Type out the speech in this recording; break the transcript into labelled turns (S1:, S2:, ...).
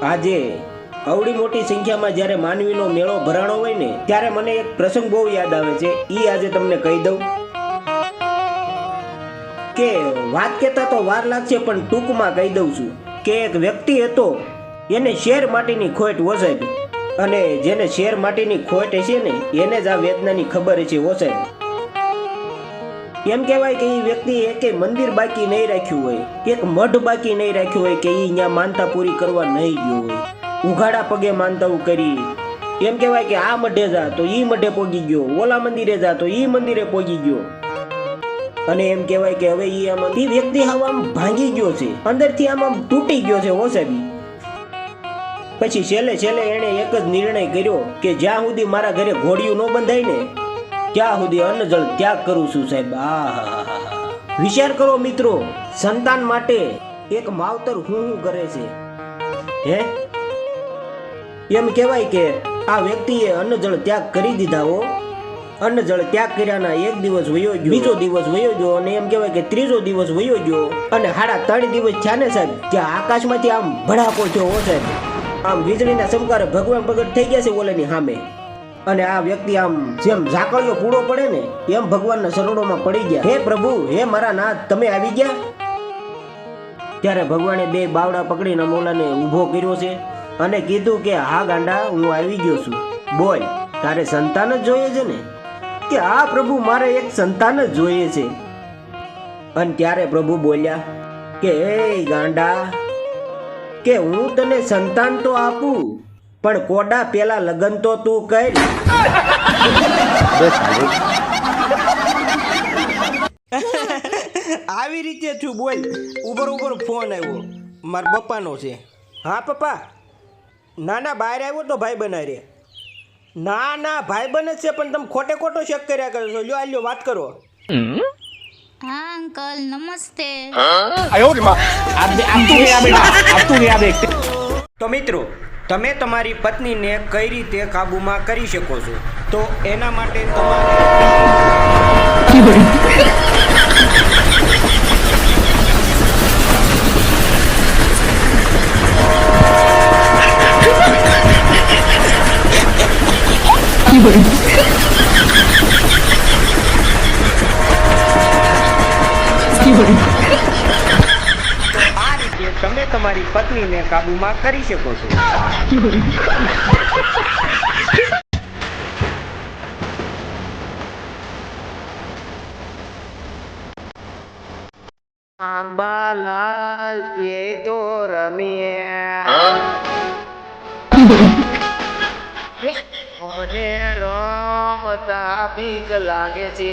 S1: આજે અવડી મોટી સંખ્યામાં જ્યારે માનવીનો મેળો ભરાણો હોય ને ત્યારે મને એક પ્રસંગ બહુ યાદ આવે છે. ઈ આજે તમને કહી દઉં કે વાત કહેતા તો વાર લાગશે પણ ટૂંકમાં કહી દઉં છું કે એક વ્યક્તિ હતો, એને શેર માટીની ખોટ ઓસાઈ, અને જેને શેર માટીની ખોટ હશે ને એને જ આ વેદનાની ખબર હશે ઓસાઈ. એમ કહેવાય કે એ વ્યક્તિ એક મંદિર બાકી નહીં રાખ્યું હોય, એક મઢ બાકી નહીં રાખ્યું હોય કે એ અહીંયા માનતા પૂરી કરવા નહીં ગયો હોય. ઉઘાડા પગે માનતાઓ કરી. એમ કહેવાય કે આ મઢે જા તો ઈ મઢે પોગી ગયો, ઓલા મંદિરે જા તો ઈ મંદિરે પોગી ગયો. અને એમ કહેવાય કે હવે ઈ વ્યક્તિ આમ ભાંગી ગયો છે, અંદરથી આમ તૂટી ગયો છે ઓસાબી. પછી છેલ્લે એણે એક જ નિર્ણય કર્યો કે જ્યાં સુધી મારા ઘરે ઘોડિયું ન બંધાય ને ત્યાં સુધી અન્ન જળ ત્યાગ કરું છું સાહેબ. વિચાર કરો મિત્રો, સંતાન માટે એક માવતર હું કરે છે. હે એમ કહેવાય કે આ વ્યક્તિએ અન્ન જળ ત્યાગ કરી દીધા હો. અન્ન જળ ત્યાગ કર્યાના એક દિવસ વયો ગયો, બીજો દિવસ વયો ગયો, અને એમ કહેવાય કે ત્રીજો દિવસ વયો ગયો, અને 3.5 દિવસ થયા ને સાહેબ ત્યાં આકાશમાંથી આમ ભડાકો થયો હો સાહેબ. આમ વીજળીના ચમકારે ભગવાન પ્રગટ થઈ ગયા છે ઓલેની સામે. અને આ વ્યક્તિ આમ જેમ ઝાકળિયો પૂરો પડે ને એમ ભગવાનના શરણોમાં પડી ગયા. હે પ્રભુ, હે મારા નાથ, તમે આવી ગયા. ત્યારે ભગવાને 2 બાવડા પકડીને મોલાને ઊભો કર્યો છે અને કીધું કે હા ગાંડા, હું આવી ગયો છું. બોલ, તારે સંતાન જ જોઈએ છે ને? કે હા પ્રભુ, મારે એક સંતાન જ જોઈએ છે. અને ત્યારે પ્રભુ બોલ્યા કે એ ગાંડા, કે હું તને સંતાન તો આપું પણ કોડા પેલા લગન તો તું કર. આવી રીતે થયું. બોલ, ઉપર ફોન આવ્યો, મારા પપ્પાનો છે. હા પપ્પા. ના બહાર આવ્યો તો ભાઈ બનારે. ના ભાઈ બને છે પણ તમે ખોટો શક કર્યા કરો છો. લ્યો વાત કરો.
S2: हाँ अंकल नमस्ते।
S1: તો મિત્રો, તમે તમારી પત્નીને કઈ રીતે કાબૂમાં કરી શકો છો? તો એના માટે તમારે આ રીતે તમે તમારી પત્નીને કાબૂમાં કરી શકો છો. આંબાલાલ એ તો રમ્યા ઓરે રમતા બીક લાગે છે.